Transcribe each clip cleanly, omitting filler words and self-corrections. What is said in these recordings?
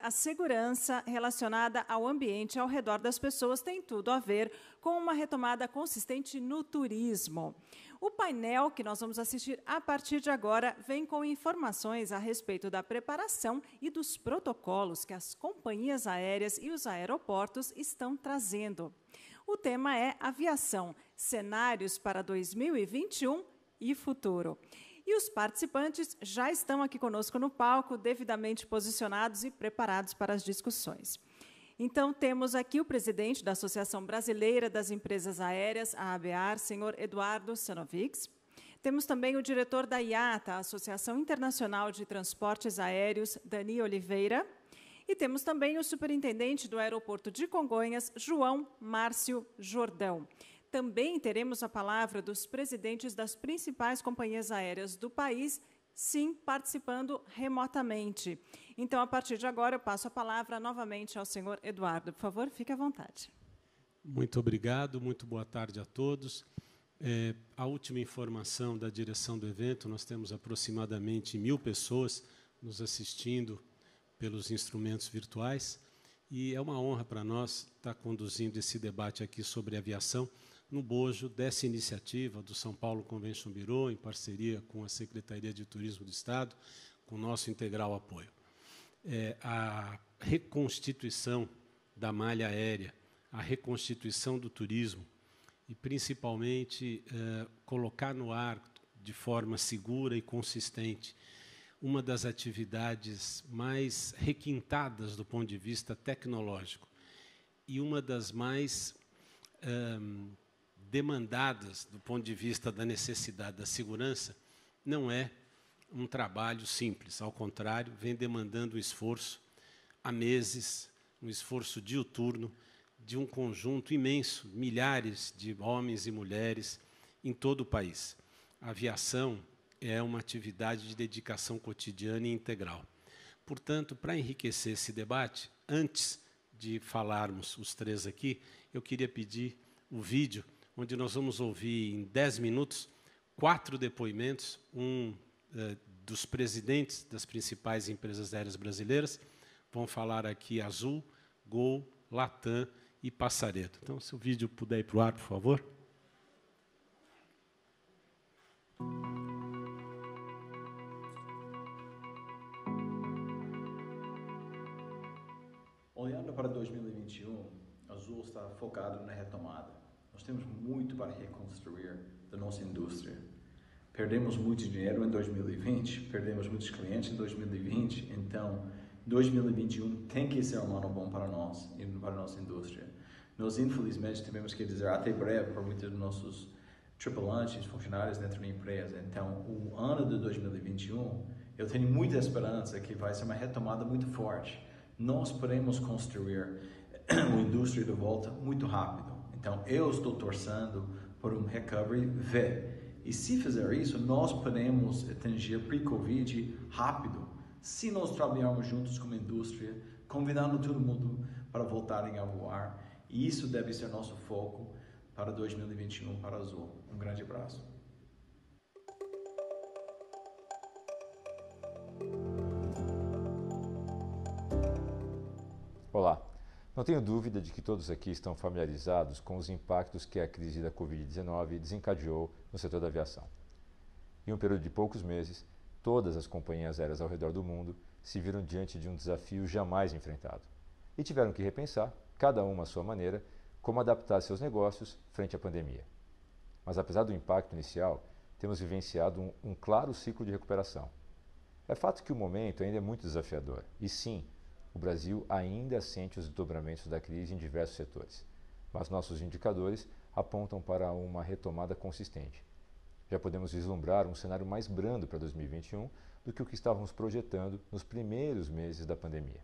A segurança relacionada ao ambiente ao redor das pessoas tem tudo a ver com uma retomada consistente no turismo. O painel que nós vamos assistir a partir de agora vem com informações a respeito da preparação e dos protocolos que as companhias aéreas e os aeroportos estão trazendo. O tema é aviação, cenários para 2021 e futuro. E os participantes já estão aqui conosco no palco, devidamente posicionados e preparados para as discussões. Então, temos aqui o presidente da Associação Brasileira das Empresas Aéreas, a ABAR, senhor Eduardo Sanovics. Temos também o diretor da IATA, a Associação Internacional de Transportes Aéreos, Dani Oliveira. E temos também o superintendente do aeroporto de Congonhas, João Márcio Jordão. Também teremos a palavra dos presidentes das principais companhias aéreas do país, sim, participando remotamente. Então, a partir de agora, eu passo a palavra novamente ao senhor Eduardo. Por favor, fique à vontade. Muito obrigado, muito boa tarde a todos. A última informação da direção do evento, nós temos aproximadamente 1.000 pessoas nos assistindo pelos instrumentos virtuais, e é uma honra para nós estar conduzindo esse debate aqui sobre aviação, no bojo dessa iniciativa do São Paulo Convention Bureau, em parceria com a Secretaria de Turismo do Estado, com o nosso integral apoio. A reconstituição da malha aérea, a reconstituição do turismo e, principalmente, colocar no ar de forma segura e consistente uma das atividades mais requintadas do ponto de vista tecnológico e uma das mais demandadas do ponto de vista da necessidade da segurança, não é um trabalho simples. Ao contrário, vem demandando esforço há meses, um esforço diuturno de um conjunto imenso, milhares de homens e mulheres em todo o país. A aviação é uma atividade de dedicação cotidiana e integral. Portanto, para enriquecer esse debate, antes de falarmos os três aqui, eu queria pedir o vídeo, onde nós vamos ouvir em 10 minutos 4 depoimentos, dos presidentes das principais empresas aéreas brasileiras. Vão falar aqui Azul, Gol, Latam e Passaredo. Então, se o vídeo puder ir para o ar, por favor. Olhando para 2021, a Azul está focado na retomada. Nós temos muito para reconstruir da nossa indústria. Perdemos muito dinheiro em 2020, perdemos muitos clientes em 2020, então 2021 tem que ser um ano bom para nós e para a nossa indústria. Nós, infelizmente, tivemos que dizer até breve para muitos dos nossos tripulantes, funcionários dentro da empresa. Então, o ano de 2021, eu tenho muita esperança que vai ser uma retomada muito forte. Nós podemos construir uma indústria de volta muito rápido. Então, eu estou torcendo por um recovery V. E se fizer isso, nós podemos atingir pre-Covid rápido, se nós trabalharmos juntos como indústria, convidando todo mundo para voltarem a voar. E isso deve ser nosso foco para 2021 para a Azul. Um grande abraço. Olá, não tenho dúvida de que todos aqui estão familiarizados com os impactos que a crise da Covid-19 desencadeou no setor da aviação. Em um período de poucos meses, todas as companhias aéreas ao redor do mundo se viram diante de um desafio jamais enfrentado e tiveram que repensar, cada uma à sua maneira, como adaptar seus negócios frente à pandemia. Mas apesar do impacto inicial, temos vivenciado um claro ciclo de recuperação. É fato que o momento ainda é muito desafiador e sim, o Brasil ainda sente os desdobramentos da crise em diversos setores, mas nossos indicadores apontam para uma retomada consistente. Já podemos vislumbrar um cenário mais brando para 2021 do que o que estávamos projetando nos primeiros meses da pandemia.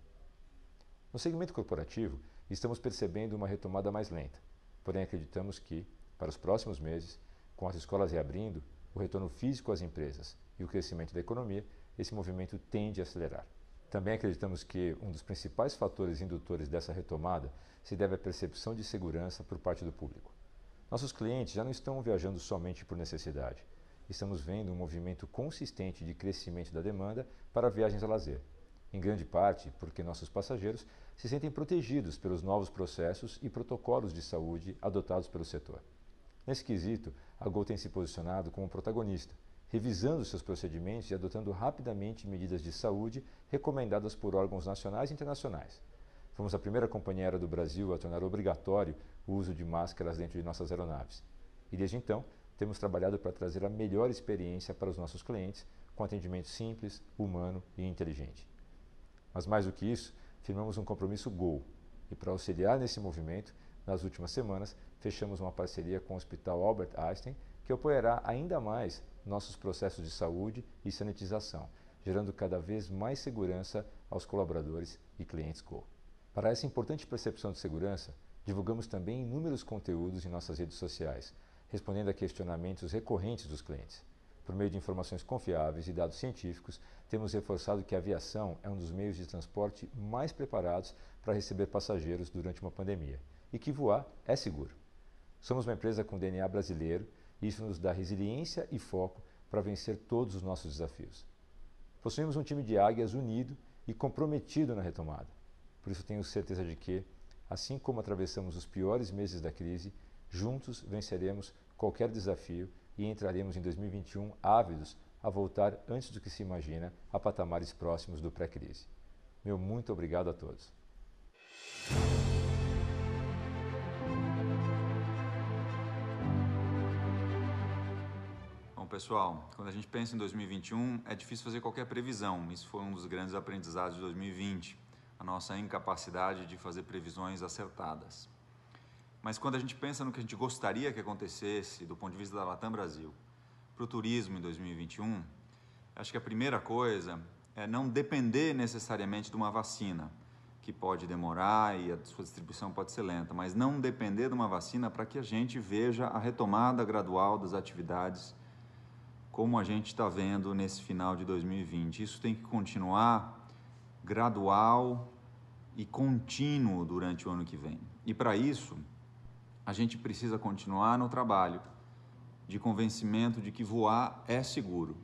No segmento corporativo, estamos percebendo uma retomada mais lenta, porém acreditamos que, para os próximos meses, com as escolas reabrindo, o retorno físico às empresas e o crescimento da economia, esse movimento tende a acelerar. Também acreditamos que um dos principais fatores indutores dessa retomada se deve à percepção de segurança por parte do público. Nossos clientes já não estão viajando somente por necessidade. Estamos vendo um movimento consistente de crescimento da demanda para viagens a lazer. em grande parte porque nossos passageiros se sentem protegidos pelos novos processos e protocolos de saúde adotados pelo setor. Nesse quesito, a Gol tem se posicionado como protagonista, revisando seus procedimentos e adotando rapidamente medidas de saúde recomendadas por órgãos nacionais e internacionais. Fomos a primeira companhia aérea do Brasil a tornar obrigatório o uso de máscaras dentro de nossas aeronaves. E desde então, temos trabalhado para trazer a melhor experiência para os nossos clientes, com atendimento simples, humano e inteligente. Mas mais do que isso, firmamos um compromisso Gol. E para auxiliar nesse movimento, nas últimas semanas, fechamos uma parceria com o Hospital Albert Einstein, que apoiará ainda mais nossos processos de saúde e sanitização, gerando cada vez mais segurança aos colaboradores e clientes Gol. Para essa importante percepção de segurança, divulgamos também inúmeros conteúdos em nossas redes sociais, respondendo a questionamentos recorrentes dos clientes. Por meio de informações confiáveis e dados científicos, temos reforçado que a aviação é um dos meios de transporte mais preparados para receber passageiros durante uma pandemia e que voar é seguro. Somos uma empresa com DNA brasileiro e isso nos dá resiliência e foco para vencer todos os nossos desafios. Possuímos um time de águias unido e comprometido na retomada. Por isso tenho certeza de que, assim como atravessamos os piores meses da crise, juntos venceremos qualquer desafio e entraremos em 2021 ávidos a voltar antes do que se imagina a patamares próximos do pré-crise. Meu muito obrigado a todos. Bom, pessoal, quando a gente pensa em 2021, é difícil fazer qualquer previsão. Isso foi um dos grandes aprendizados de 2020, a nossa incapacidade de fazer previsões acertadas. Mas quando a gente pensa no que a gente gostaria que acontecesse do ponto de vista da Latam Brasil para o turismo em 2021, acho que a primeira coisa é não depender necessariamente de uma vacina, que pode demorar e a sua distribuição pode ser lenta, mas não depender de uma vacina para que a gente veja a retomada gradual das atividades como a gente está vendo nesse final de 2020. Isso tem que continuar gradual e contínuo durante o ano que vem. E para isso, a gente precisa continuar no trabalho de convencimento de que voar é seguro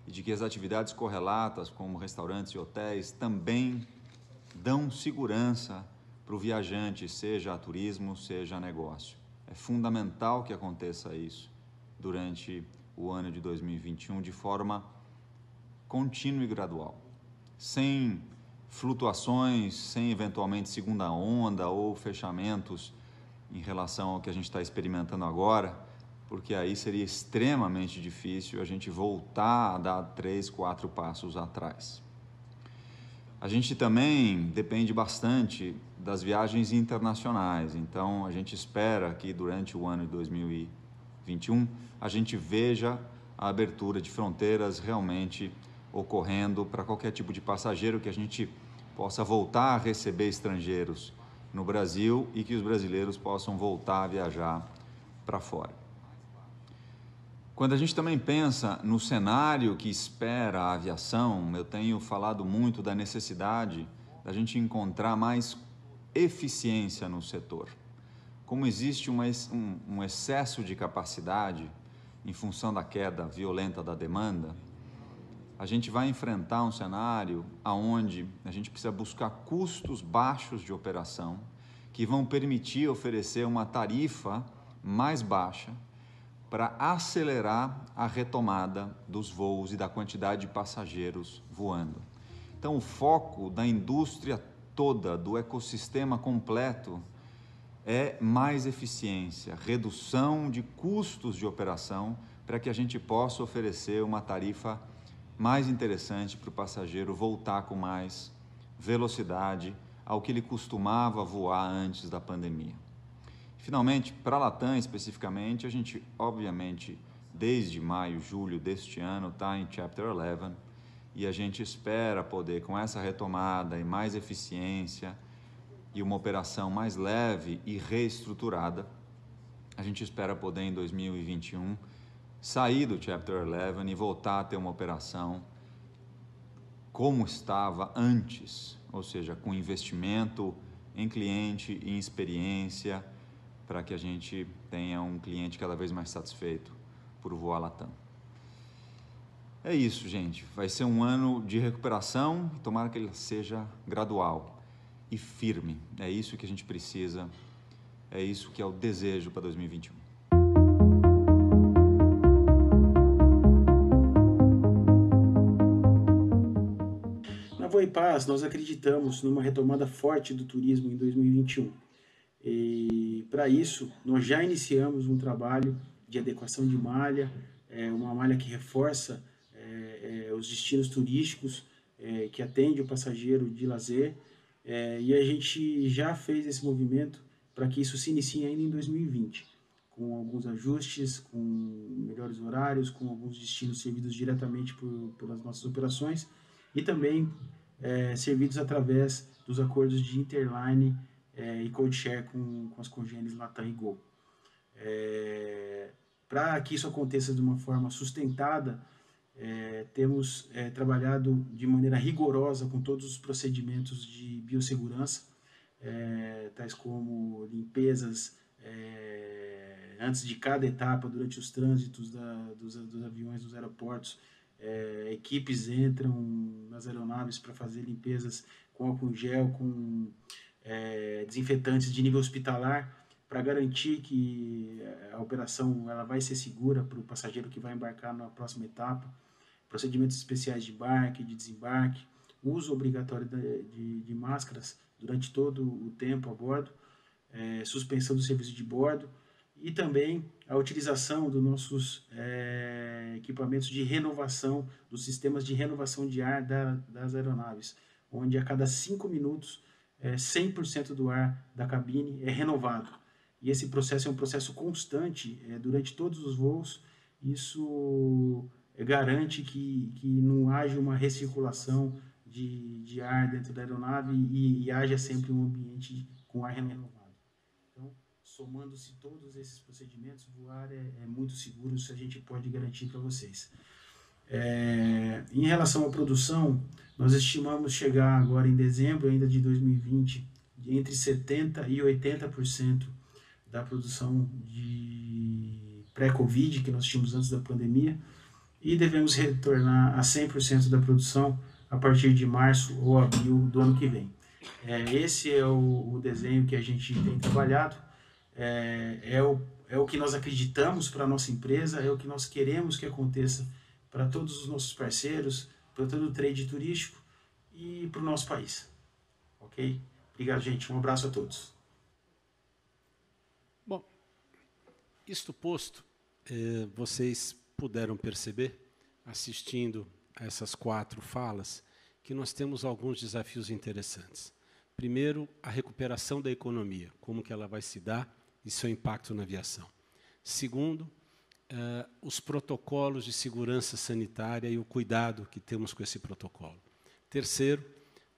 e de que as atividades correlatas, como restaurantes e hotéis, também dão segurança para o viajante, seja a turismo, seja a negócio. É fundamental que aconteça isso durante o ano de 2021 de forma contínua e gradual, sem flutuações, sem eventualmente segunda onda ou fechamentos em relação ao que a gente está experimentando agora, porque aí seria extremamente difícil a gente voltar a dar 3, 4 passos atrás. A gente também depende bastante das viagens internacionais, então a gente espera que durante o ano de 2021 a gente veja a abertura de fronteiras realmente ocorrendo para qualquer tipo de passageiro, que a gente possa voltar a receber estrangeiros no Brasil e que os brasileiros possam voltar a viajar para fora. Quando a gente também pensa no cenário que espera a aviação, eu tenho falado muito da necessidade da gente encontrar mais eficiência no setor. Como existe um excesso de capacidade em função da queda violenta da demanda, a gente vai enfrentar um cenário onde a gente precisa buscar custos baixos de operação que vão permitir oferecer uma tarifa mais baixa para acelerar a retomada dos voos e da quantidade de passageiros voando. Então, o foco da indústria toda, do ecossistema completo, é mais eficiência, redução de custos de operação para que a gente possa oferecer uma tarifa mais interessante para o passageiro voltar com mais velocidade ao que ele costumava voar antes da pandemia. Finalmente, para a Latam especificamente, a gente, obviamente, desde maio, julho deste ano, está em Chapter 11 e a gente espera poder, com essa retomada e mais eficiência e uma operação mais leve e reestruturada, a gente espera poder, em 2021, sair do Chapter 11 e voltar a ter uma operação como estava antes, ou seja, com investimento em cliente e em experiência, para que a gente tenha um cliente cada vez mais satisfeito por voar Latam. É isso, gente. Vai ser um ano de recuperação e tomara que ele seja gradual e firme. É isso que a gente precisa, é isso que é o desejo para 2021. Na Voipaz, nós acreditamos numa retomada forte do turismo em 2021. E, para isso, nós já iniciamos um trabalho de adequação de malha, uma malha que reforça os destinos turísticos, que atende o passageiro de lazer, e a gente já fez esse movimento para que isso se inicie ainda em 2020, com alguns ajustes, com melhores horários, com alguns destinos servidos diretamente pelas nossas operações, e também servidos através dos acordos de Interline e Codeshare com as congêneres Latam e Gol. Para que isso aconteça de uma forma sustentada, temos trabalhado de maneira rigorosa com todos os procedimentos de biossegurança, tais como limpezas antes de cada etapa, durante os trânsitos dos aviões dos aeroportos. Equipes entram nas aeronaves para fazer limpezas com álcool em gel, com desinfetantes de nível hospitalar, para garantir que a operação ela vai ser segura para o passageiro que vai embarcar na próxima etapa. Procedimentos especiais de embarque, de desembarque, uso obrigatório de máscaras durante todo o tempo a bordo, suspensão do serviço de bordo e também a utilização dos nossos equipamentos de renovação, dos sistemas de renovação de ar das aeronaves, onde a cada 5 minutos 100% do ar da cabine é renovado. E esse processo é um processo constante durante todos os voos. Isso garante que não haja uma recirculação de ar dentro da aeronave e haja sempre um ambiente com ar renovado. Então, somando-se todos esses procedimentos, voar é muito seguro, isso a gente pode garantir para vocês. Em relação à produção, nós estimamos chegar agora em dezembro ainda de 2020 entre 70% e 80% da produção de pré-Covid que nós tínhamos antes da pandemia, e devemos retornar a 100% da produção a partir de março ou abril do ano que vem. Esse é o desenho que a gente tem trabalhado, é o que nós acreditamos para a nossa empresa, é o que nós queremos que aconteça para todos os nossos parceiros, para todo o trade turístico e para o nosso país. Ok? Obrigado, gente. Um abraço a todos. Bom, isto posto, vocês puderam perceber, assistindo a essas 4 falas, que nós temos alguns desafios interessantes. Primeiro, a recuperação da economia, como que ela vai se dar e seu impacto na aviação. Segundo, os protocolos de segurança sanitária e o cuidado que temos com esse protocolo. Terceiro,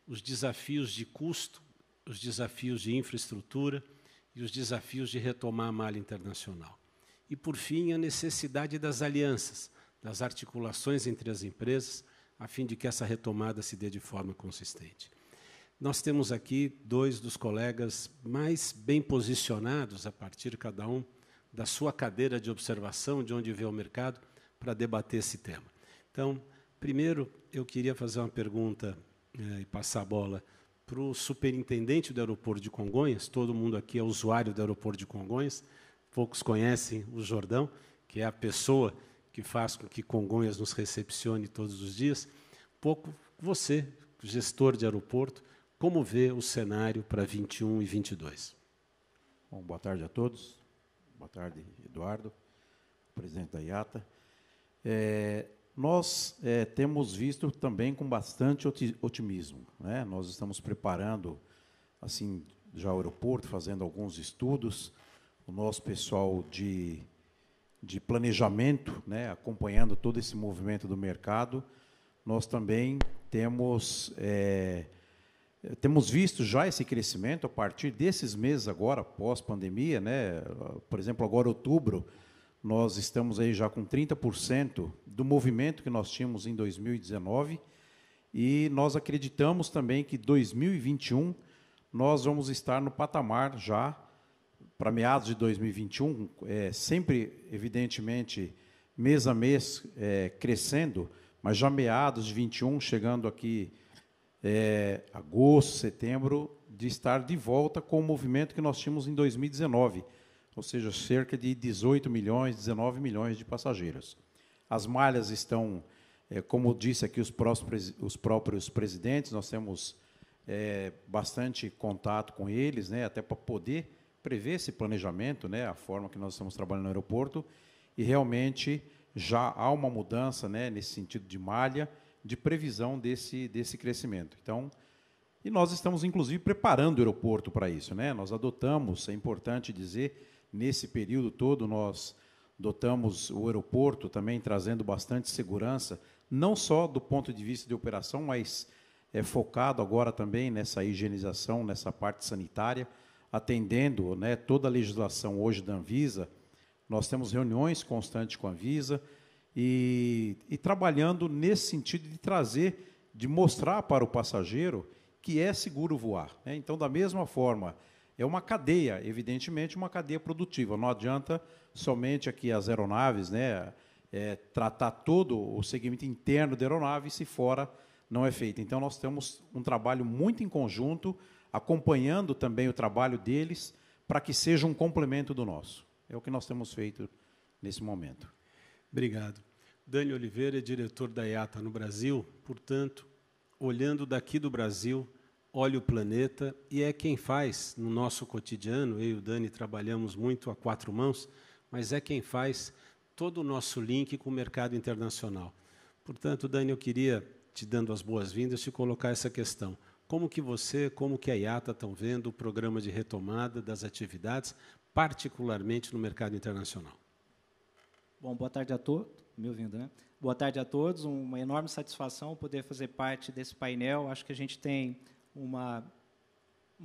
os desafios de custo, os desafios de infraestrutura e os desafios de retomar a malha internacional. E, por fim, a necessidade das alianças, das articulações entre as empresas, a fim de que essa retomada se dê de forma consistente. Nós temos aqui 2 dos colegas mais bem posicionados, a partir, cada um, da sua cadeira de observação, de onde vê o mercado, para debater esse tema. Então, primeiro, eu queria fazer uma pergunta e passar a bola para o superintendente do aeroporto de Congonhas. Todo mundo aqui é usuário do aeroporto de Congonhas. Poucos conhecem o Jordão, que é a pessoa que faz com que Congonhas nos recepcione todos os dias. Pouco você, gestor de aeroporto, como vê o cenário para 21 e 22? Bom, boa tarde a todos. Boa tarde, Eduardo, presidente da IATA. Nós temos visto também com bastante otimismo, né? Nós estamos preparando, assim, já o aeroporto, fazendo alguns estudos, o nosso pessoal de planejamento, né, acompanhando todo esse movimento do mercado. Nós também temos visto já esse crescimento a partir desses meses agora, pós-pandemia, né? Por exemplo, agora outubro, nós estamos aí já com 30% do movimento que nós tínhamos em 2019, e nós acreditamos também que 2021 nós vamos estar no patamar já para meados de 2021, sempre, evidentemente, mês a mês crescendo, mas já meados de 21, chegando aqui agosto, setembro, de estar de volta com o movimento que nós tínhamos em 2019, ou seja, cerca de 18 milhões, 19 milhões de passageiros. As malhas estão, como disse aqui os próprios presidentes, nós temos bastante contato com eles, né, até para poder prever esse planejamento, né, a forma que nós estamos trabalhando no aeroporto, e realmente já há uma mudança, né, nesse sentido de malha, de previsão desse crescimento. Então, e nós estamos, inclusive, preparando o aeroporto para isso, né? Nós adotamos, é importante dizer, nesse período todo, nós adotamos o aeroporto também trazendo bastante segurança, não só do ponto de vista de operação, mas focado agora também nessa higienização, nessa parte sanitária, atendendo, né, toda a legislação hoje da Anvisa. Nós temos reuniões constantes com a Anvisa e trabalhando nesse sentido de trazer, de mostrar para o passageiro que é seguro voar, né? Então, da mesma forma, é uma cadeia, evidentemente, uma cadeia produtiva. Não adianta somente aqui as aeronaves, né, tratar todo o segmento interno da aeronave se fora não é feito. Então, nós temos um trabalho muito em conjunto, acompanhando também o trabalho deles, para que seja um complemento do nosso. É o que nós temos feito nesse momento. Obrigado. Dani Oliveira é diretor da IATA no Brasil, portanto, olhando daqui do Brasil, olha o planeta e é quem faz no nosso cotidiano, eu e o Dani trabalhamos muito a quatro mãos, mas é quem faz todo o nosso link com o mercado internacional. Portanto, Dani, eu queria, te dando as boas-vindas, te colocar essa questão. Como que você, como que a IATA estão vendo o programa de retomada das atividades, particularmente no mercado internacional? Bom, boa tarde a todos. Me ouvindo, né? Boa tarde a todos. Uma enorme satisfação poder fazer parte desse painel. Acho que a gente tem uma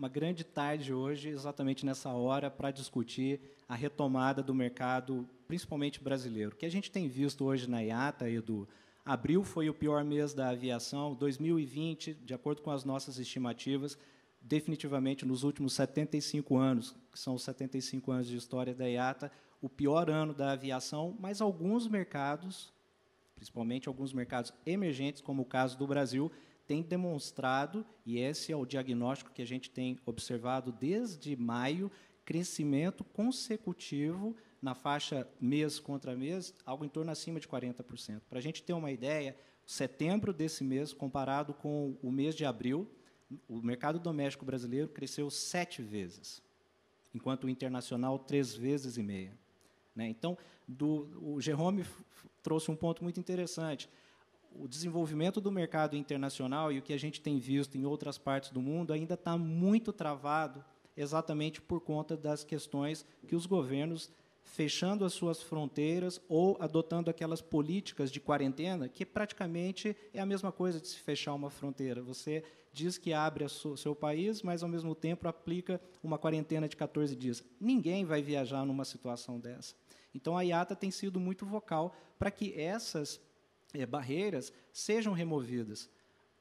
grande tarde hoje, exatamente nessa hora, para discutir a retomada do mercado, principalmente brasileiro. O que a gente tem visto hoje na IATA, Edu, abril foi o pior mês da aviação, 2020, de acordo com as nossas estimativas, definitivamente nos últimos 75 anos, que são os 75 anos de história da IATA, o pior ano da aviação, mas alguns mercados, principalmente alguns mercados emergentes, como o caso do Brasil, têm demonstrado, e esse é o diagnóstico que a gente tem observado desde maio, crescimento consecutivo na faixa mês contra mês, algo em torno acima de 40%. Para a gente ter uma ideia, setembro desse mês, comparado com o mês de abril, o mercado doméstico brasileiro cresceu 7 vezes, enquanto o internacional 3,5 vezes. Né? Então, o Jerome trouxe um ponto muito interessante. O desenvolvimento do mercado internacional e o que a gente tem visto em outras partes do mundo ainda está muito travado, exatamente por conta das questões que os governos, fechando as suas fronteiras ou adotando aquelas políticas de quarentena, que praticamente é a mesma coisa de se fechar uma fronteira. Você diz que abre o seu país, mas, ao mesmo tempo, aplica uma quarentena de 14 dias. Ninguém vai viajar numa situação dessa. Então, a IATA tem sido muito vocal para que essas barreiras sejam removidas.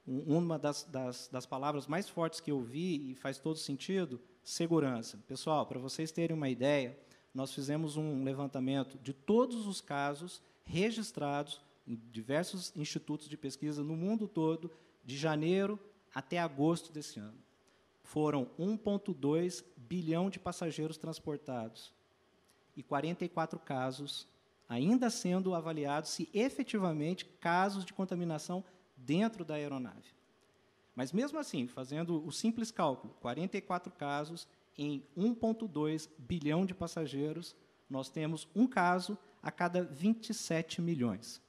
Uma das palavras mais fortes que eu vi, e faz todo sentido, segurança. Pessoal, para vocês terem uma ideia, nós fizemos um levantamento de todos os casos registrados em diversos institutos de pesquisa no mundo todo, de janeiro até agosto desse ano. Foram 1,2 bilhão de passageiros transportados e 44 casos ainda sendo avaliados se efetivamente casos de contaminação dentro da aeronave. Mas, mesmo assim, fazendo o simples cálculo, 44 casos em 1,2 bilhão de passageiros, nós temos um caso a cada 27 milhões.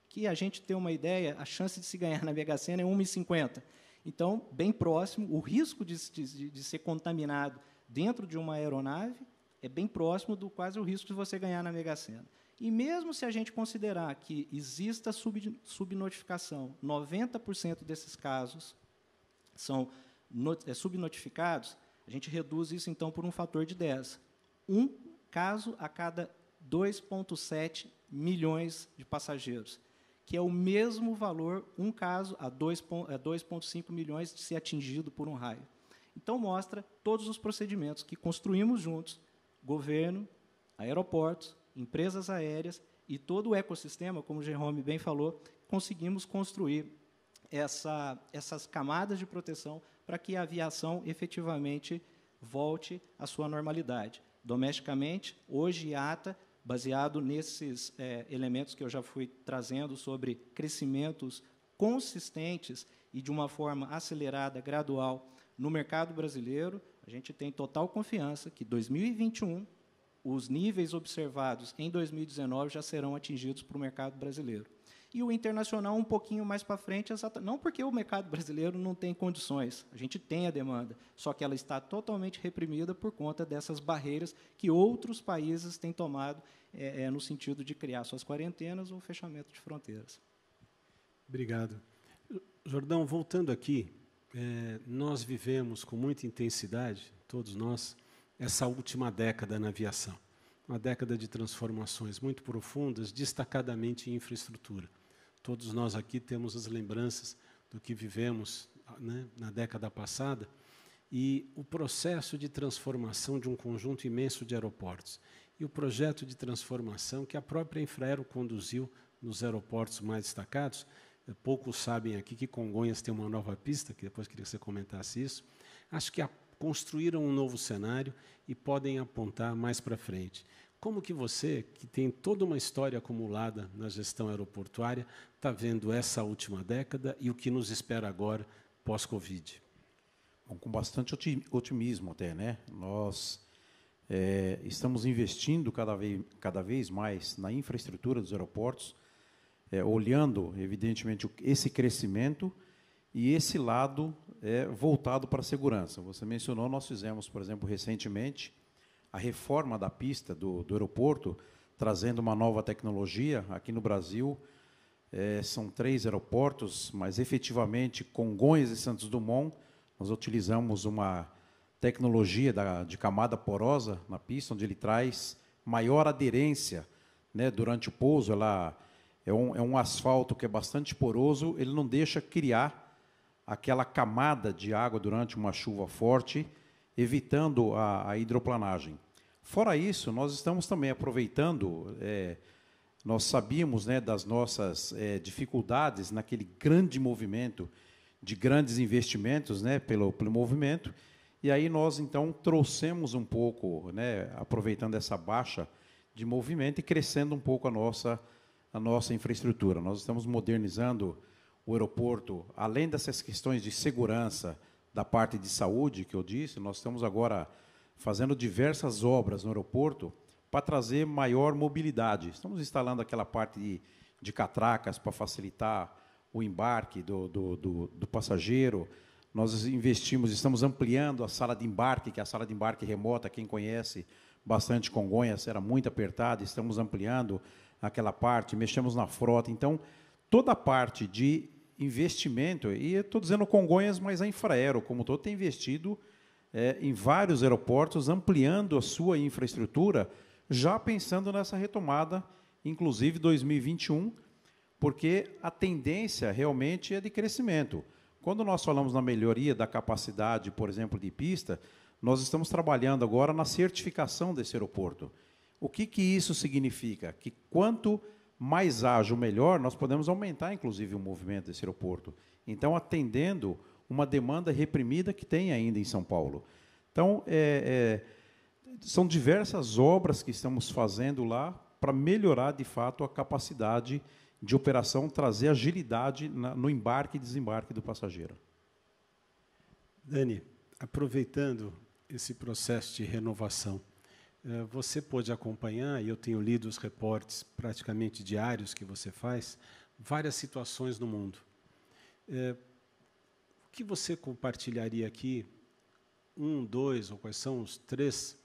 Que a gente tem uma ideia, a chance de se ganhar na Mega Sena é 1,50. Então, bem próximo, o risco de ser contaminado dentro de uma aeronave é bem próximo do quase o risco de você ganhar na Mega Sena. E mesmo se a gente considerar que exista subnotificação, 90% desses casos são subnotificados, a gente reduz isso, então, por um fator de 10. Um caso a cada 2,7 milhões de passageiros, que é o mesmo valor, um caso a 2,5 milhões de ser atingido por um raio. Então, mostra todos os procedimentos que construímos juntos, governo, aeroportos, empresas aéreas e todo o ecossistema, como o Jerome bem falou, conseguimos construir essas camadas de proteção para que a aviação efetivamente volte à sua normalidade. Domesticamente, hoje, IATA, baseado nesses elementos que eu já fui trazendo sobre crescimentos consistentes e de uma forma acelerada, gradual, no mercado brasileiro, a gente tem total confiança que 2021, os níveis observados em 2019 já serão atingidos para o mercado brasileiro. E o internacional um pouquinho mais para frente, não porque o mercado brasileiro não tem condições, a gente tem a demanda, só que ela está totalmente reprimida por conta dessas barreiras que outros países têm tomado no sentido de criar suas quarentenas ou fechamento de fronteiras. Obrigado. Jordão, voltando aqui, nós vivemos com muita intensidade, todos nós, essa última década na aviação. Uma década de transformações muito profundas, destacadamente em infraestrutura. Todos nós aqui temos as lembranças do que vivemos, né, na década passada, e o processo de transformação de um conjunto imenso de aeroportos. E o projeto de transformação que a própria Infraero conduziu nos aeroportos mais destacados. Poucos sabem aqui que Congonhas tem uma nova pista, que depois queria que você comentasse isso. Acho que construíram um novo cenário e podem apontar mais para frente. Como que você, que tem toda uma história acumulada na gestão aeroportuária, está vendo essa última década e o que nos espera agora, pós-Covid? Bom, com bastante otimismo até, né? Nós estamos investindo cada vez mais na infraestrutura dos aeroportos, olhando, evidentemente, esse crescimento e esse lado voltado para a segurança. Você mencionou, nós fizemos, por exemplo, recentemente, a reforma da pista do aeroporto, trazendo uma nova tecnologia. Aqui no Brasil, são 3 aeroportos, mas, efetivamente, Congonhas e Santos Dumont, nós utilizamos uma tecnologia de camada porosa na pista, onde ele traz maior aderência, né, durante o pouso. É um asfalto que é bastante poroso, ele não deixa criar aquela camada de água durante uma chuva forte, evitando a hidroplanagem. Fora isso, nós estamos também aproveitando, nós sabíamos, né, das nossas dificuldades naquele grande movimento de grandes investimentos, né, pelo movimento, e aí nós, então, trouxemos um pouco, né, aproveitando essa baixa de movimento e crescendo um pouco a nossa infraestrutura. Nós estamos modernizando o aeroporto, além dessas questões de segurança, da parte de saúde, que eu disse, nós estamos agora fazendo diversas obras no aeroporto para trazer maior mobilidade. Estamos instalando aquela parte de catracas para facilitar o embarque do passageiro. Nós estamos ampliando a sala de embarque, que é a sala de embarque remota, quem conhece bastante Congonhas, era muito apertada, estamos ampliando aquela parte, mexemos na frota. Então, toda a parte de investimento, e estou dizendo Congonhas, mas a Infraero, como todo, tem investido em vários aeroportos, ampliando a sua infraestrutura, já pensando nessa retomada, inclusive 2021, porque a tendência realmente é de crescimento. Quando nós falamos na melhoria da capacidade, por exemplo, de pista, nós estamos trabalhando agora na certificação desse aeroporto. O que isso significa? Que quanto mais ágil, melhor, nós podemos aumentar, inclusive, o movimento desse aeroporto. Então, atendendo uma demanda reprimida que tem ainda em São Paulo. Então, são diversas obras que estamos fazendo lá para melhorar, de fato, a capacidade de operação, trazer agilidade no embarque e desembarque do passageiro. Dani, aproveitando esse processo de renovação, você pôde acompanhar, e eu tenho lido os reportes praticamente diários que você faz, várias situações no mundo. O que você compartilharia aqui, 1, 2, ou quais são os 3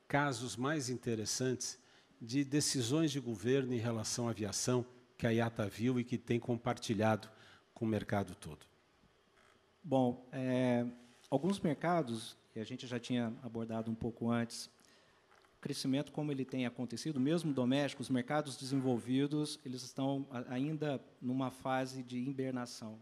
casos mais interessantes de decisões de governo em relação à aviação que a IATA viu e que tem compartilhado com o mercado todo? Bom, alguns mercados, e a gente já tinha abordado um pouco antes, o crescimento como ele tem acontecido, mesmo doméstico, os mercados desenvolvidos, eles estão ainda numa fase de hibernação,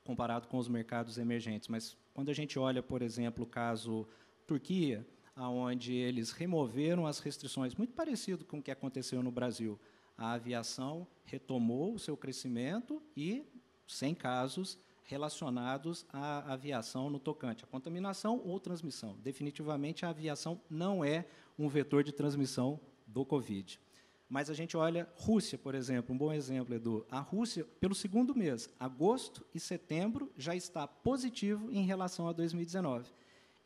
comparado com os mercados emergentes. Mas quando a gente olha, por exemplo, o caso Turquia, onde eles removeram as restrições, muito parecido com o que aconteceu no Brasil, a aviação retomou o seu crescimento e sem casos relacionados à aviação no tocante à contaminação ou transmissão. Definitivamente, a aviação não é um vetor de transmissão do Covid. Mas a gente olha Rússia, por exemplo, um bom exemplo, Edu. A Rússia, pelo segundo mês, agosto e setembro, já está positivo em relação a 2019.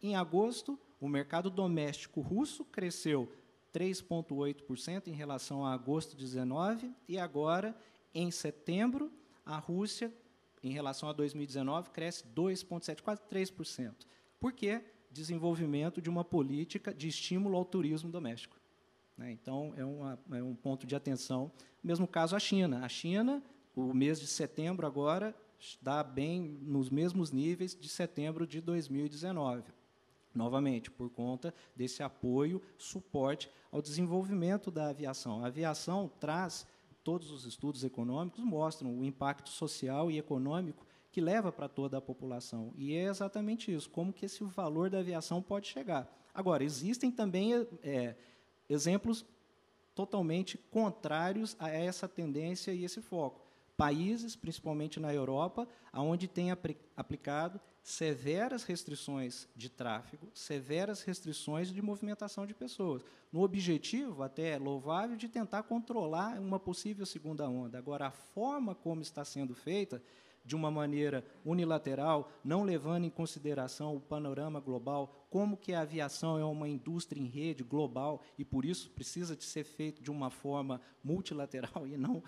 Em agosto, o mercado doméstico russo cresceu 3,8% em relação a agosto de 2019, e agora, em setembro, a Rússia, em relação a 2019, cresce 2,7%, quase 3%. Por quê? Desenvolvimento de uma política de estímulo ao turismo doméstico. Então, é um ponto de atenção. Mesmo caso a China. A China, o mês de setembro agora, está bem nos mesmos níveis de setembro de 2019. Novamente, por conta desse apoio, suporte ao desenvolvimento da aviação. A aviação traz, todos os estudos econômicos mostram o impacto social e econômico que leva para toda a população. E é exatamente isso, como que esse valor da aviação pode chegar. Agora, existem também exemplos totalmente contrários a essa tendência e esse foco. Países, principalmente na Europa, onde tem aplicado severas restrições de tráfego, severas restrições de movimentação de pessoas, no objetivo, até louvável, de tentar controlar uma possível segunda onda. Agora, a forma como está sendo feita, de uma maneira unilateral, não levando em consideração o panorama global, como que a aviação é uma indústria em rede global e, por isso, precisa de ser feito de uma forma multilateral e não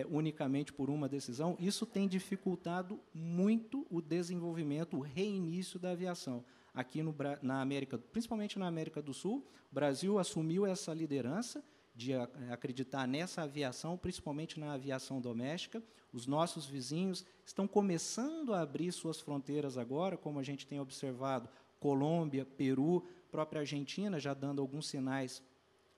unicamente por uma decisão, isso tem dificultado muito o desenvolvimento, o reinício da aviação. Aqui na América, principalmente na América do Sul, o Brasil assumiu essa liderança de acreditar nessa aviação, principalmente na aviação doméstica. Os nossos vizinhos estão começando a abrir suas fronteiras agora, como a gente tem observado, Colômbia, Peru, própria Argentina já dando alguns sinais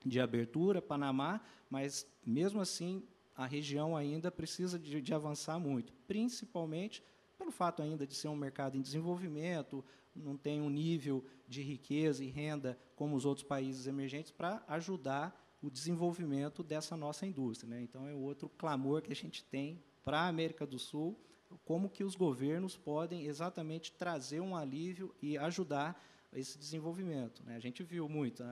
de abertura, Panamá, mas, mesmo assim, a região ainda precisa de avançar muito, principalmente pelo fato ainda de ser um mercado em desenvolvimento, não tem um nível de riqueza e renda como os outros países emergentes para ajudar o desenvolvimento dessa nossa indústria. Então, é outro clamor que a gente tem para a América do Sul, como que os governos podem exatamente trazer um alívio e ajudar esse desenvolvimento. A gente viu muito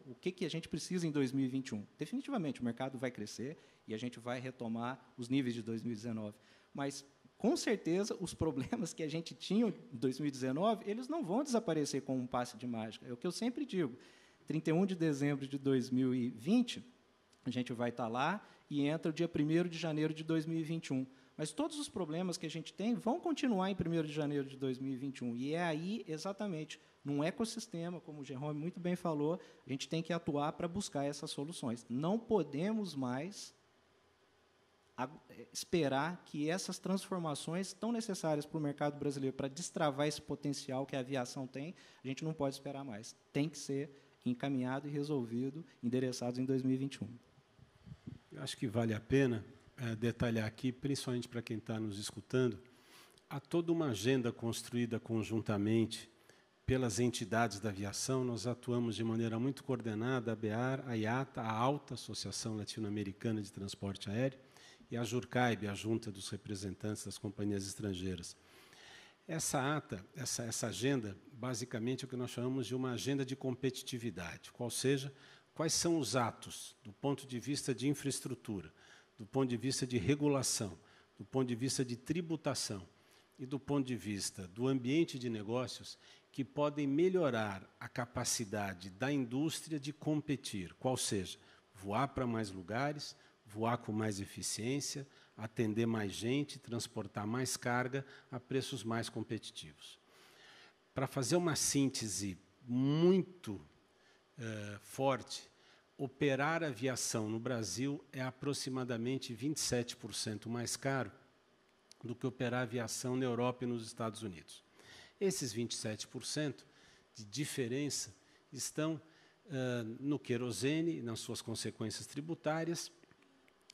o que a gente precisa em 2021. Definitivamente, o mercado vai crescer e a gente vai retomar os níveis de 2019. Mas, com certeza, os problemas que a gente tinha em 2019, eles não vão desaparecer com um passe de mágica. É o que eu sempre digo. 31 de dezembro de 2020, a gente vai estar lá e entra o dia 1º de janeiro de 2021. Mas todos os problemas que a gente tem vão continuar em 1º de janeiro de 2021. E é aí, exatamente, num ecossistema, como o Jerome muito bem falou, a gente tem que atuar para buscar essas soluções. Não podemos mais esperar que essas transformações tão necessárias para o mercado brasileiro, para destravar esse potencial que a aviação tem, a gente não pode esperar mais. Tem que ser encaminhado e resolvido, endereçados em 2021. Eu acho que vale a pena detalhar aqui, principalmente para quem está nos escutando, há toda uma agenda construída conjuntamente pelas entidades da aviação. Nós atuamos de maneira muito coordenada, a ABAR, a IATA, a ALTA, Associação Latino-Americana de Transporte Aéreo, e a JURCAIB, a Junta dos Representantes das Companhias Estrangeiras. Essa ata, essa agenda, basicamente é o que nós chamamos de uma agenda de competitividade, qual seja, quais são os atos, do ponto de vista de infraestrutura, do ponto de vista de regulação, do ponto de vista de tributação e do ponto de vista do ambiente de negócios, que podem melhorar a capacidade da indústria de competir, qual seja, voar para mais lugares, voar com mais eficiência, atender mais gente, transportar mais carga a preços mais competitivos. Para fazer uma síntese muito forte, operar aviação no Brasil é aproximadamente 27% mais caro do que operar aviação na Europa e nos Estados Unidos. Esses 27% de diferença estão no querosene, nas suas consequências tributárias,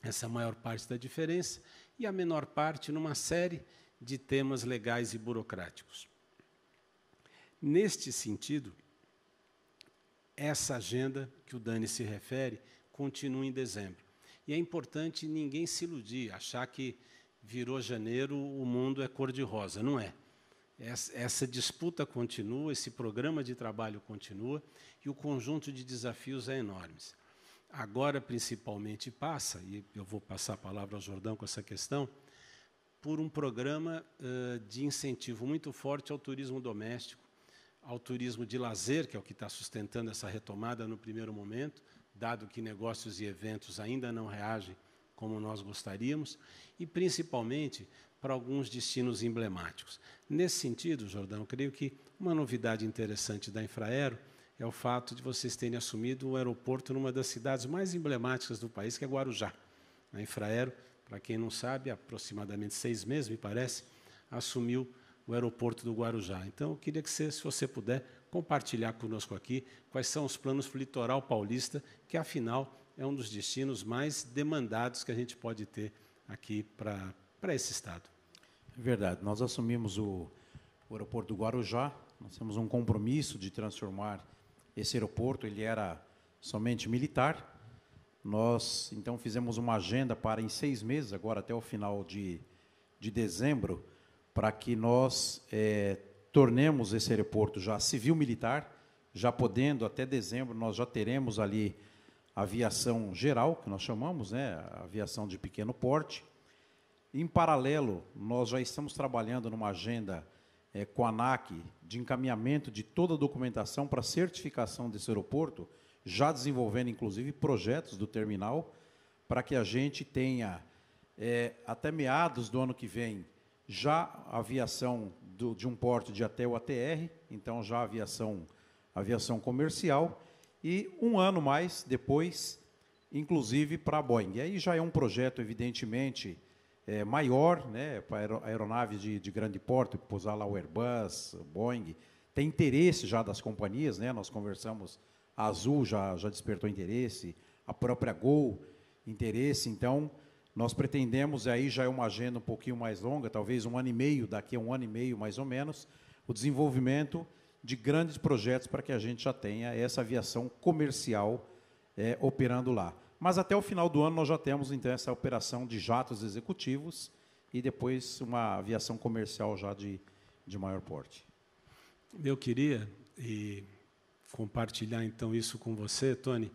essa é a maior parte da diferença, e a menor parte numa série de temas legais e burocráticos. Neste sentido, essa agenda que o Dani se refere continua em dezembro. E é importante ninguém se iludir, achar que virou janeiro, o mundo é cor-de-rosa. Não é. Essa disputa continua, esse programa de trabalho continua e o conjunto de desafios é enorme. Agora, principalmente, passa, e eu vou passar a palavra ao Jordão com essa questão, por um programa de incentivo muito forte ao turismo doméstico, ao turismo de lazer, que é o que está sustentando essa retomada no primeiro momento, dado que negócios e eventos ainda não reagem como nós gostaríamos, e principalmente para alguns destinos emblemáticos. Nesse sentido, Jordão, eu creio que uma novidade interessante da Infraero é o fato de vocês terem assumido o aeroporto numa das cidades mais emblemáticas do país, que é Guarujá. A Infraero, para quem não sabe, há aproximadamente 6 meses, me parece, assumiu o aeroporto do Guarujá. Então, eu queria que você, se você puder, compartilhar conosco aqui quais são os planos para o litoral paulista, que, afinal, é um dos destinos mais demandados que a gente pode ter aqui para esse estado. É verdade. Nós assumimos o aeroporto do Guarujá, nós temos um compromisso de transformar esse aeroporto, ele era somente militar. Nós, então, fizemos uma agenda para, em 6 meses, agora até o final de dezembro, para que nós tornemos esse aeroporto já civil-militar, já podendo, até dezembro, nós já teremos ali a aviação geral, que nós chamamos, né, a aviação de pequeno porte. Em paralelo, nós já estamos trabalhando numa agenda com a ANAC de encaminhamento de toda a documentação para certificação desse aeroporto, já desenvolvendo, inclusive, projetos do terminal, para que a gente tenha, até meados do ano que vem, já a aviação de um porte de até o ATR, então já a aviação comercial, e um ano mais depois, inclusive, para a Boeing. E aí já é um projeto, evidentemente, maior, né, para aeronaves de grande porte, pousar lá o Airbus, o Boeing. Tem interesse já das companhias, né, nós conversamos, a Azul já despertou interesse, a própria Gol, interesse. Então, nós pretendemos, aí já é uma agenda um pouquinho mais longa, talvez 1 ano e meio, daqui a 1 ano e meio, mais ou menos, o desenvolvimento de grandes projetos para que a gente já tenha essa aviação comercial operando lá. Mas até o final do ano nós já temos, então, essa operação de jatos executivos e depois uma aviação comercial já de maior porte. Eu queria compartilhar, então, isso com você, Tony,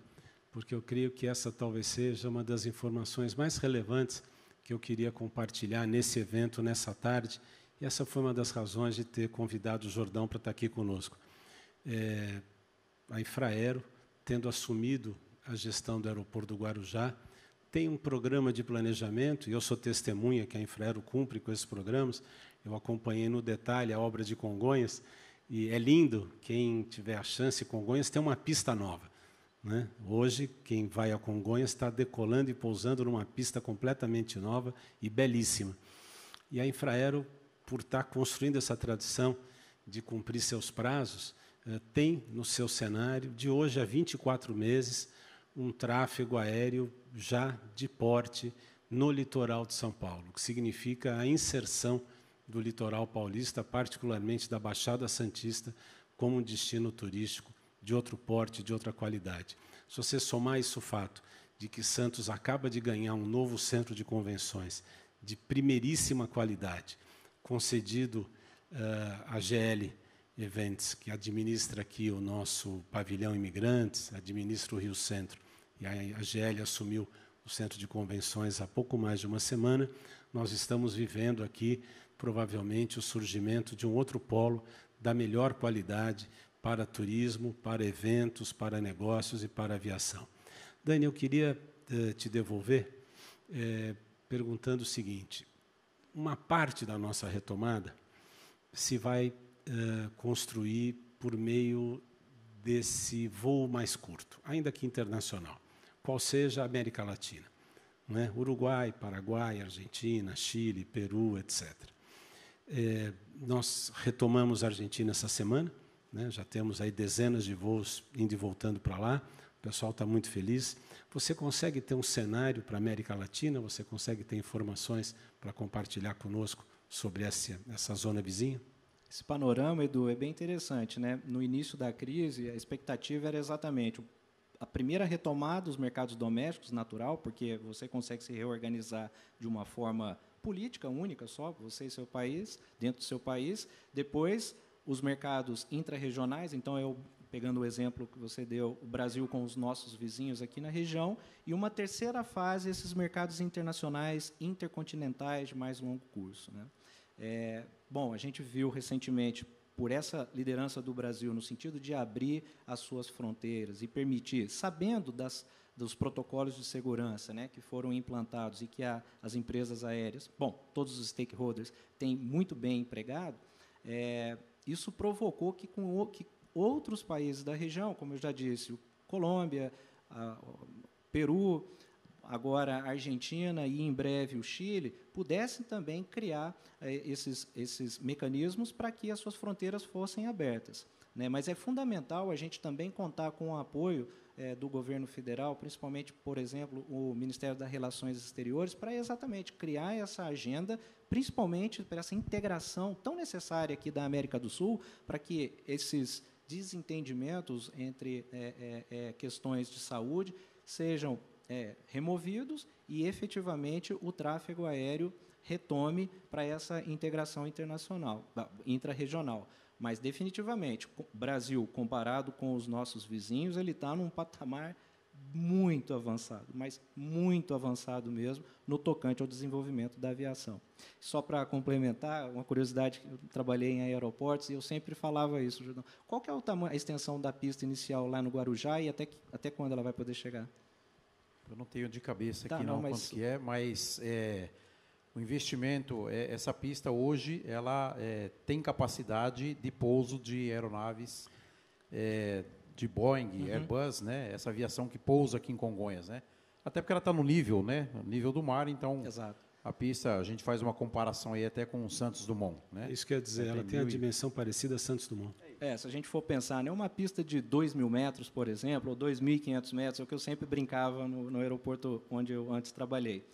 porque eu creio que essa talvez seja uma das informações mais relevantes que eu queria compartilhar nesse evento, nessa tarde, e essa foi uma das razões de ter convidado o Jordão para estar aqui conosco. A Infraero, tendo assumido a gestão do aeroporto do Guarujá, tem um programa de planejamento, e eu sou testemunha que a Infraero cumpre com esses programas. Eu acompanhei no detalhe a obra de Congonhas, e é lindo, quem tiver a chance, Congonhas tem uma pista nova, né? Hoje, quem vai a Congonhas está decolando e pousando numa pista completamente nova e belíssima. E a Infraero, por estar construindo essa tradição de cumprir seus prazos, tem no seu cenário, de hoje a 24 meses, um tráfego aéreo já de porte no litoral de São Paulo, o que significa a inserção do litoral paulista, particularmente da Baixada Santista, como um destino turístico de outro porte, de outra qualidade. Se você somar isso o fato de que Santos acaba de ganhar um novo centro de convenções de primeiríssima qualidade, concedido à GL Events, que administra aqui o nosso pavilhão Imigrantes, administra o Rio Centro, e a GL assumiu o centro de convenções há pouco mais de uma semana, nós estamos vivendo aqui, provavelmente, o surgimento de um outro polo da melhor qualidade para turismo, para eventos, para negócios e para aviação. Dani, eu queria te devolver perguntando o seguinte: uma parte da nossa retomada se vai construir por meio desse voo mais curto, ainda que internacional, qual seja a América Latina, né? Uruguai, Paraguai, Argentina, Chile, Peru, etc. Nós retomamos a Argentina essa semana, né? Já temos aí dezenas de voos indo e voltando para lá, o pessoal está muito feliz. Você consegue ter um cenário para a América Latina? Você consegue ter informações para compartilhar conosco sobre essa zona vizinha? Esse panorama, Edu, é bem interessante, né? No início da crise, a expectativa era exatamente a primeira retomada dos mercados domésticos, natural, porque você consegue se reorganizar de uma forma política única só, você e seu país, dentro do seu país. Depois, os mercados intra-regionais, então, eu, pegando o exemplo que você deu, o Brasil com os nossos vizinhos aqui na região, e uma terceira fase, esses mercados internacionais, intercontinentais, de mais longo curso, né? Bom, a gente viu recentemente, por essa liderança do Brasil, no sentido de abrir as suas fronteiras e permitir, sabendo dos protocolos de segurança, né, que foram implantados e que as empresas aéreas, bom, todos os stakeholders têm muito bem empregado, isso provocou que outros países da região, como eu já disse, Colômbia, Peru, agora a Argentina e, em breve, o Chile, pudessem também criar esses mecanismos para que as suas fronteiras fossem abertas, né? Mas é fundamental a gente também contar com o apoio do governo federal, principalmente, por exemplo, o Ministério das Relações Exteriores, para exatamente criar essa agenda, principalmente para essa integração tão necessária aqui da América do Sul, para que esses desentendimentos entre questões de saúde sejam removidos e, efetivamente, o tráfego aéreo retome para essa integração internacional, intra-regional. Mas, definitivamente, o Brasil, comparado com os nossos vizinhos, ele está num patamar muito avançado, mas muito avançado mesmo, no tocante ao desenvolvimento da aviação. Só para complementar, uma curiosidade, eu trabalhei em aeroportos e eu sempre falava isso, Jordão. Qual que é a extensão da pista inicial lá no Guarujá e até quando ela vai poder chegar? Eu não tenho de cabeça aqui quanto que é, mas o investimento, essa pista hoje, ela tem capacidade de pouso de aeronaves de Boeing, Airbus, né? Essa aviação que pousa aqui em Congonhas, né? Até porque ela está no nível, né? No nível do mar, então. Exato. A pista, a gente faz uma comparação aí até com o Santos Dumont, né? Isso quer dizer, ela tem a dimensão parecida a Santos Dumont. Se a gente for pensar, né, uma pista de 2.000 metros, por exemplo, ou 2.500 metros, é o que eu sempre brincava no aeroporto onde eu antes trabalhei.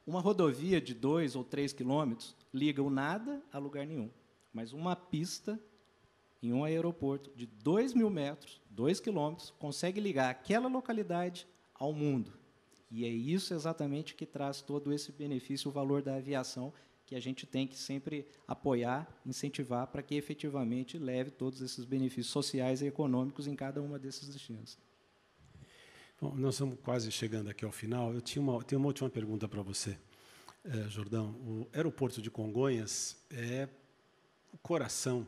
Uma rodovia de 2 ou 3 quilômetros liga o nada a lugar nenhum. Mas uma pista em um aeroporto de 2.000 metros, 2 quilômetros, consegue ligar aquela localidade ao mundo. E é isso exatamente que traz todo esse benefício, o valor da aviação, que a gente tem que sempre apoiar, incentivar, para que efetivamente leve todos esses benefícios sociais e econômicos em cada uma desses destinos. Bom, nós estamos quase chegando aqui ao final. Eu tenho uma última pergunta para você, Jordão. O aeroporto de Congonhas é o coração,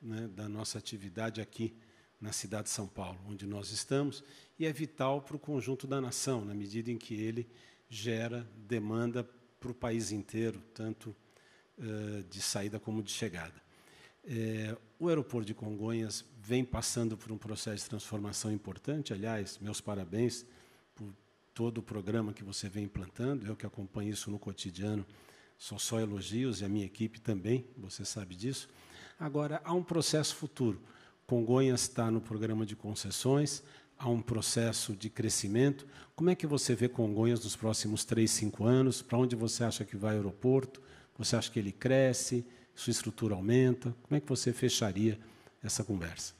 né, da nossa atividade aqui na cidade de São Paulo, onde nós estamos, e é vital para o conjunto da nação, na medida em que ele gera demanda para o país inteiro, tanto de saída como de chegada. O aeroporto de Congonhas vem passando por um processo de transformação importante. Aliás, meus parabéns por todo o programa que você vem implantando. Eu que acompanho isso no cotidiano, só elogios, e a minha equipe também, você sabe disso. Agora, há um processo futuro. Congonhas está no programa de concessões, há um processo de crescimento. Como é que você vê Congonhas nos próximos 3, 5 anos? Para onde você acha que vai o aeroporto? Você acha que ele cresce? Sua estrutura aumenta? Como é que você fecharia essa conversa?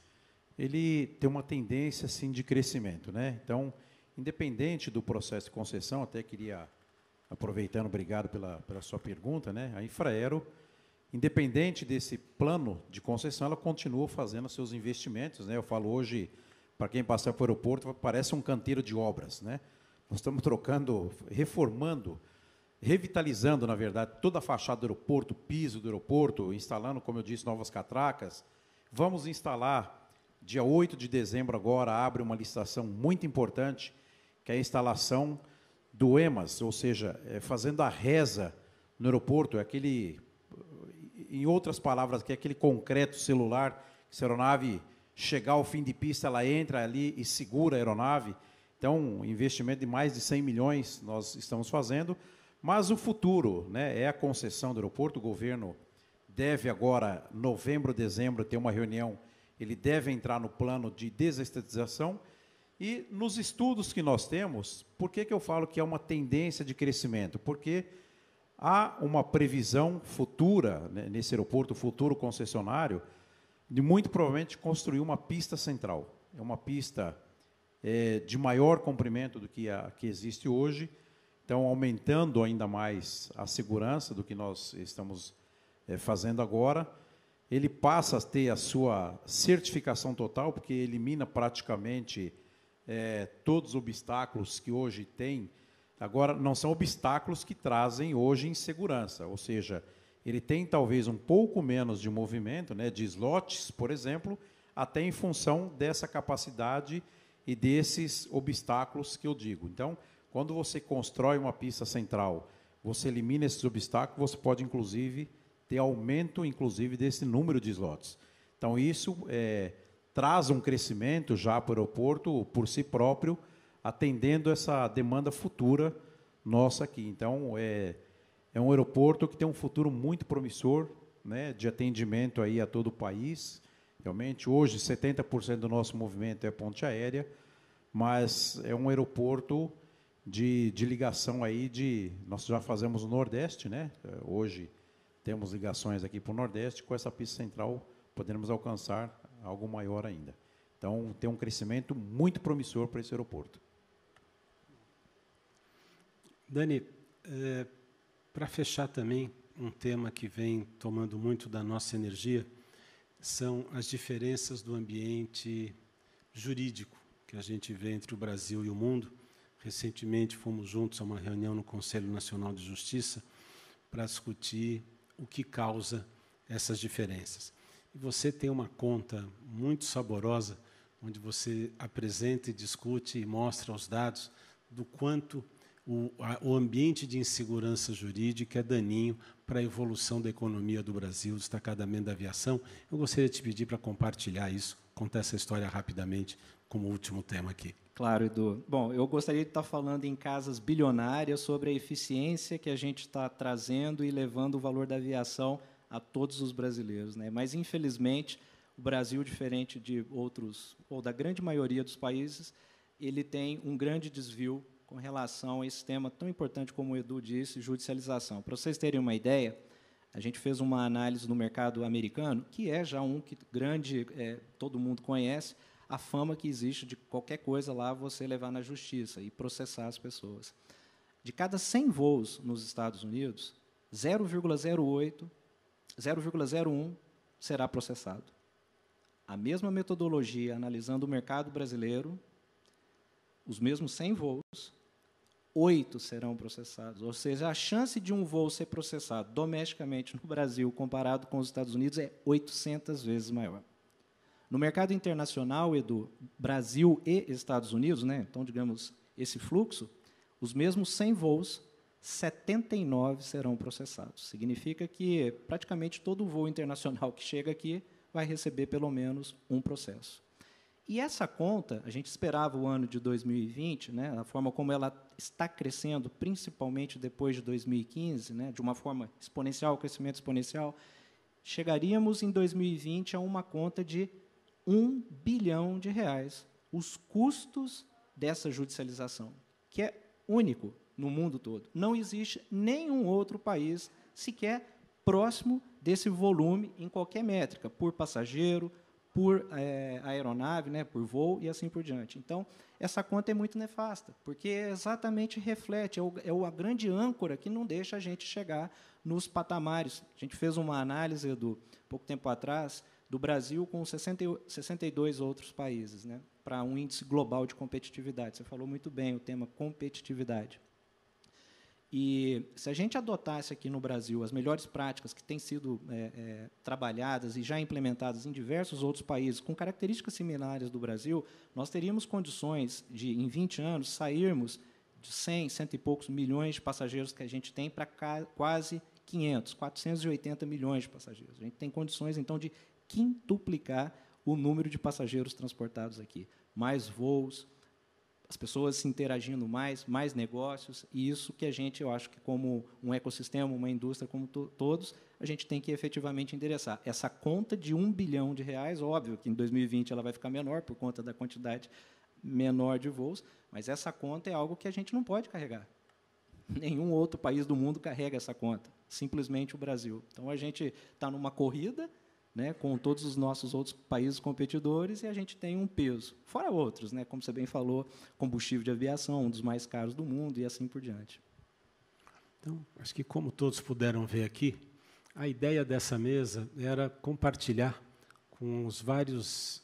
Ele tem uma tendência, sim, de crescimento, né? Então, independente do processo de concessão, até queria, aproveitando, obrigado pela sua pergunta, né? A Infraero, independente desse plano de concessão, ela continua fazendo seus investimentos, né? Eu falo hoje, para quem passar para o aeroporto, parece um canteiro de obras, né? Nós estamos trocando, reformando, revitalizando, na verdade, toda a fachada do aeroporto, o piso do aeroporto, instalando, como eu disse, novas catracas. Vamos instalar, dia 8 de dezembro agora, abre uma licitação muito importante, que é a instalação do EMAS, ou seja, fazendo a reza no aeroporto, aquele, em outras palavras, que é aquele concreto celular, que se a aeronave chegar ao fim de pista, ela entra ali e segura a aeronave. Então, um investimento de mais de 100 milhões nós estamos fazendo. Mas o futuro, né, é a concessão do aeroporto. O governo deve agora, novembro, dezembro, ter uma reunião. Ele deve entrar no plano de desestatização. E nos estudos que nós temos, por que eu falo que é uma tendência de crescimento? Porque há uma previsão futura, né, nesse aeroporto, futuro concessionário, de muito provavelmente construir uma pista central. É uma pista de maior comprimento do que a que existe hoje, então aumentando ainda mais a segurança do que nós estamos fazendo agora. Ele passa a ter a sua certificação total, porque elimina praticamente todos os obstáculos que hoje tem. Agora, não são obstáculos que trazem hoje insegurança, ou seja, ele tem talvez um pouco menos de movimento, né, de slots, por exemplo, até em função dessa capacidade e desses obstáculos que eu digo. Então, quando você constrói uma pista central, você elimina esses obstáculos, você pode, inclusive, ter aumento, inclusive, desse número de slots. Então, isso traz um crescimento já para o aeroporto, por si próprio, atendendo essa demanda futura nossa aqui. Então, é um aeroporto que tem um futuro muito promissor, né, de atendimento aí a todo o país. Realmente, hoje, 70% do nosso movimento é ponte aérea, mas é um aeroporto de ligação aí nós já fazemos o Nordeste, né? Hoje temos ligações aqui para o Nordeste, com essa pista central poderemos alcançar algo maior ainda. Então, tem um crescimento muito promissor para esse aeroporto. Dani, para fechar também, um tema que vem tomando muito da nossa energia são as diferenças do ambiente jurídico que a gente vê entre o Brasil e o mundo. Recentemente fomos juntos a uma reunião no Conselho Nacional de Justiça para discutir o que causa essas diferenças. E você tem uma conta muito saborosa, onde você apresenta e discute e mostra os dados do quanto o ambiente de insegurança jurídica é daninho para a evolução da economia do Brasil, destacadamente da aviação. Eu gostaria de te pedir para compartilhar isso, contar essa história rapidamente como último tema aqui. Claro, Edu. Bom, eu gostaria de estar falando em casas bilionárias sobre a eficiência que a gente está trazendo e levando o valor da aviação a todos os brasileiros, né? Mas, infelizmente, o Brasil, diferente de outros, ou da grande maioria dos países, ele tem um grande desvio com relação a esse tema tão importante como o Edu disse, judicialização. Para vocês terem uma ideia, a gente fez uma análise no mercado americano, que é já um que grande, todo mundo conhece, a fama que existe de qualquer coisa lá você levar na justiça e processar as pessoas. De cada 100 voos nos Estados Unidos, 0,08, 0,01 será processado. A mesma metodologia, analisando o mercado brasileiro, os mesmos 100 voos, 8 serão processados. Ou seja, a chance de um voo ser processado domesticamente no Brasil, comparado com os Estados Unidos, é 800 vezes maior. No mercado internacional, Edu, Brasil e Estados Unidos, né, então, digamos, esse fluxo, os mesmos 100 voos, 79 serão processados. Significa que praticamente todo voo internacional que chega aqui vai receber pelo menos um processo. E essa conta, a gente esperava o ano de 2020, né, a forma como ela está crescendo, principalmente depois de 2015, né, de uma forma exponencial, crescimento exponencial, chegaríamos em 2020 a uma conta de R$1 bilhão, os custos dessa judicialização, que é único no mundo todo. Não existe nenhum outro país sequer próximo desse volume em qualquer métrica, por passageiro, por aeronave, né, por voo e assim por diante. Então, essa conta é muito nefasta, porque exatamente reflete, é a grande âncora que não deixa a gente chegar nos patamares. A gente fez uma análise, Edu, pouco tempo atrás, do Brasil com 62 outros países, né, para um índice global de competitividade. Você falou muito bem o tema competitividade. E se a gente adotasse aqui no Brasil as melhores práticas que têm sido trabalhadas e já implementadas em diversos outros países com características similares do Brasil, nós teríamos condições de, em 20 anos, sairmos de 100 e poucos milhões de passageiros que a gente tem para quase 500, 480 milhões de passageiros. A gente tem condições, então, de quintuplicar o número de passageiros transportados aqui. Mais voos, as pessoas se interagindo mais negócios, e isso que a gente, eu acho que como um ecossistema, uma indústria como todos, a gente tem que efetivamente endereçar. Essa conta de R$1 bilhão, óbvio que em 2020 ela vai ficar menor por conta da quantidade menor de voos, mas essa conta é algo que a gente não pode carregar. Nenhum outro país do mundo carrega essa conta, simplesmente o Brasil. Então, a gente está numa corrida, né, com todos os nossos outros países competidores, e a gente tem um peso. Fora outros, né, como você bem falou, combustível de aviação, um dos mais caros do mundo, e assim por diante. Então, acho que, como todos puderam ver aqui, a ideia dessa mesa era compartilhar com os vários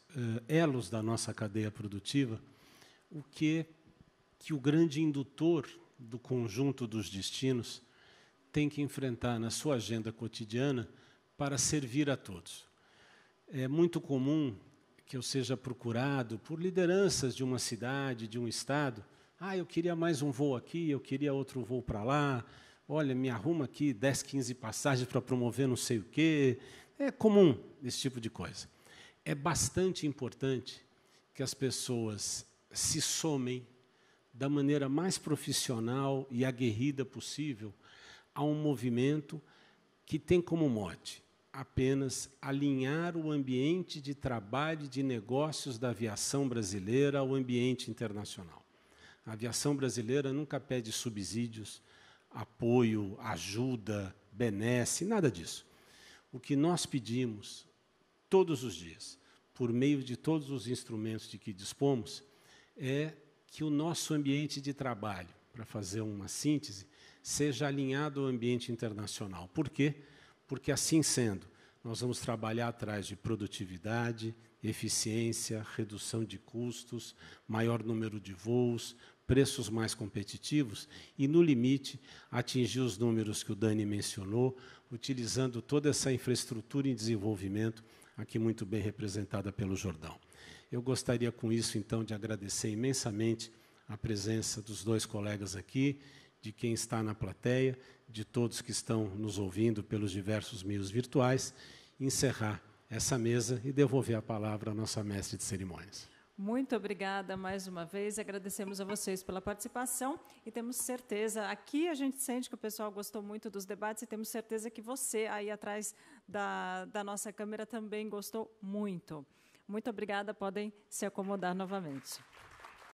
elos da nossa cadeia produtiva o que o grande indutor do conjunto dos destinos tem que enfrentar na sua agenda cotidiana para servir a todos. É muito comum que eu seja procurado por lideranças de uma cidade, de um estado. Eu queria mais um voo aqui, eu queria outro voo para lá. Olha, me arruma aqui 10, 15 passagens para promover não sei o quê. É comum esse tipo de coisa. É bastante importante que as pessoas se somem da maneira mais profissional e aguerrida possível a um movimento que tem como mote apenas alinhar o ambiente de trabalho e de negócios da aviação brasileira ao ambiente internacional. A aviação brasileira nunca pede subsídios, apoio, ajuda, benesse, nada disso. O que nós pedimos todos os dias, por meio de todos os instrumentos de que dispomos, é que o nosso ambiente de trabalho, para fazer uma síntese, seja alinhado ao ambiente internacional. Por quê? Porque, assim sendo, nós vamos trabalhar atrás de produtividade, eficiência, redução de custos, maior número de voos, preços mais competitivos e, no limite, atingir os números que o Dani mencionou, utilizando toda essa infraestrutura em desenvolvimento, aqui muito bem representada pelo Jordão. Eu gostaria, com isso, então, de agradecer imensamente a presença dos dois colegas aqui, de quem está na plateia, de todos que estão nos ouvindo pelos diversos meios virtuais, encerrar essa mesa e devolver a palavra à nossa mestre de cerimônias. Muito obrigada mais uma vez, agradecemos a vocês pela participação e temos certeza, aqui a gente sente que o pessoal gostou muito dos debates e temos certeza que você, aí atrás da nossa câmera, também gostou muito. Muito obrigada, podem se acomodar novamente.